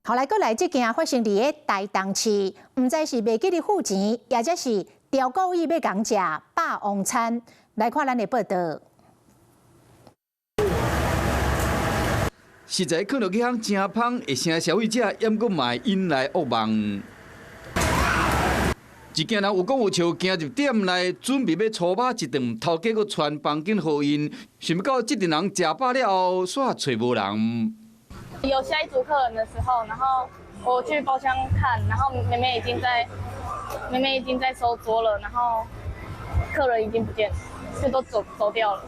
後來，這件發生佇個台東市，唔知是未記得付錢，也或是調故意要講食霸王餐。來看咱的報道。實在看到幾項真芳，會成消費者淹過買引來惡夢。一家人有講有笑，行入店內準備要粗飽一頓，頭家佫傳房間給因，想不到這陣人食飽了後，煞找無人。有下一組客人的時候，然後我去包廂看，然後妹妹已經在收桌了，然後客人已經不見了，就都走掉了。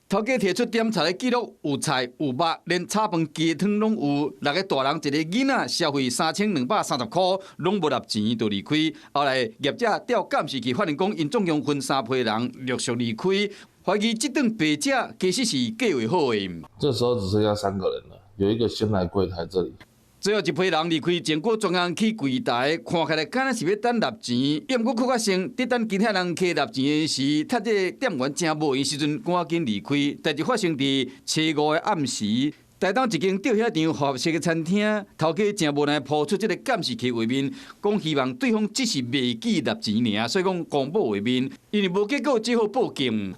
頭家提出點菜的記錄，有菜有肉，連炒飯雞湯攏有。六個大人一個囡仔消費3230塊，攏無納錢就離開。後來業者調監視器發現講，因總共分3批人陸續離開，懷疑這頓白食其實是計劃好的。這時候只剩下3個人了。有一個先來櫃檯這裡，最後一批人離開，經過專案去櫃檯，看起來敢若是要等納錢。也毋過較先，在等其他人去納錢的時，趁這個店員真無閒時陣，趕緊離開。代志發生佇初5的暗時，台東一間釣蝦場合適的餐廳，頭家真無奈拋出這個監視器畫面，講希望對方只是未記納錢爾，所以講公布畫面，因為無結果只好報警。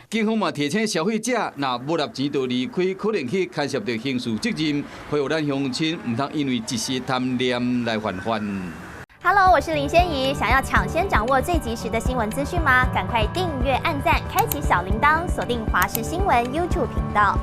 警方嘛提醒消費者，若無納錢就離開，可能去牽涉到刑事責任。呼籲咱鄉親唔通因為一時貪念來犯法。Hello， 我是林仙怡，想要搶先掌握最及時的新聞資訊嗎？趕快訂閱、按讚、開啟小鈴鐺，鎖定華視新聞 YouTube 頻道。